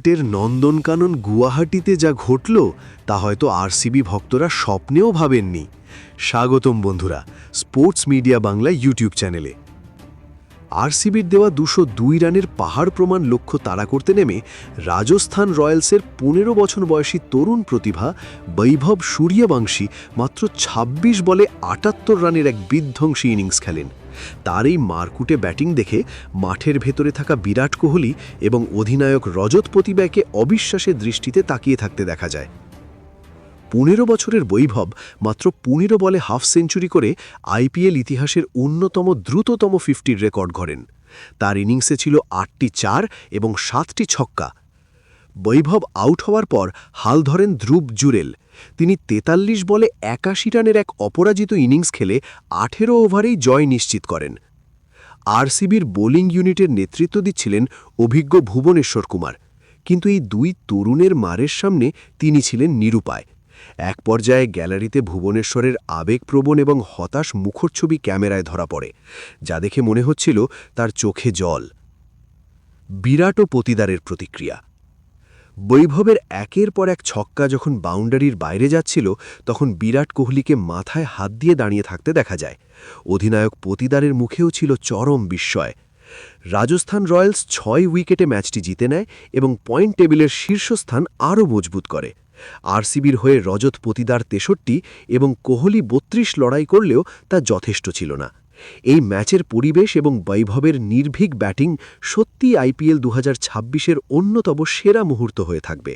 ক্রিকেটের নন্দনকানন গুয়াহাটিতে যা ঘটল তা হয়তো আরসিবি ভক্তরা স্বপ্নেও ভাবেননি। স্বাগতম বন্ধুরা স্পোর্টস মিডিয়া বাংলা ইউটিউব চ্যানেলে। আরসিবির দেওয়া 202 রানের পাহাড় প্রমাণ লক্ষ্য তাড়া করতে নেমে রাজস্থান রয়্যালসের 15 বছর বয়সী তরুণ প্রতিভা বৈভব সূর্যবংশী মাত্র 26 বলে 78 রানের এক বিধ্বংসী ইনিংস খেলেন। তার এই মারকুটে ব্যাটিং দেখে মাঠের ভেতরে থাকা বিরাট কোহলি এবং অধিনায়ক রজত পতিবাকে অবিশ্বাসের দৃষ্টিতে তাকিয়ে থাকতে দেখা যায়। 15 বছরের বৈভব মাত্র 15 বলে হাফ সেঞ্চুরি করে আইপিএল ইতিহাসের অন্যতম দ্রুততম 50-র রেকর্ড গড়েন। তার ইনিংসে ছিল 8টি 4 এবং 7টি ছক্কা। বৈভব আউট হওয়ার পর হাল ধরেন ধ্রুব জুরেল। তিনি 43 বলে 81 রানের এক অপরাজিত ইনিংস খেলে 18 ওভারেই জয় নিশ্চিত করেন। আরসিবির বোলিং ইউনিটের নেতৃত্ব দিচ্ছিলেন অভিজ্ঞ ভুবনেশ্বর কুমার, কিন্তু এই দুই তরুণের মারের সামনে তিনি ছিলেন নিরুপায়। এক পর্যায়ে গ্যালারিতে ভুবনেশ্বরের আবেগপ্রবণ এবং হতাশ মুখচ্ছবি ক্যামেরায় ধরা পড়ে, যা দেখে মনে হচ্ছিল তার চোখে জল। বিরাট ও পতিদারের প্রতিক্রিয়া। বৈভবের একের পর এক ছক্কা যখন বাউন্ডারির বাইরে যাচ্ছিল, তখন বিরাট কোহলিকে মাথায় হাত দিয়ে দাঁড়িয়ে থাকতে দেখা যায়। অধিনায়ক পতিদারের মুখেও ছিল চরম বিস্ময়। রাজস্থান রয়্যালস 6 উইকেটে ম্যাচটি জিতে নেয় এবং পয়েন্ট টেবিলের শীর্ষস্থান আরও মজবুত করে। আরসিবির হয়ে রজত পতিদার 63 এবং কোহলি 32 লড়াই করলেও তা যথেষ্ট ছিল না। এই ম্যাচের পরিবেশ এবং বৈভবের নির্ভীক ব্যাটিং সত্যিই আইপিএল 2026-এর অন্যতম সেরা মুহূর্ত হয়ে থাকবে।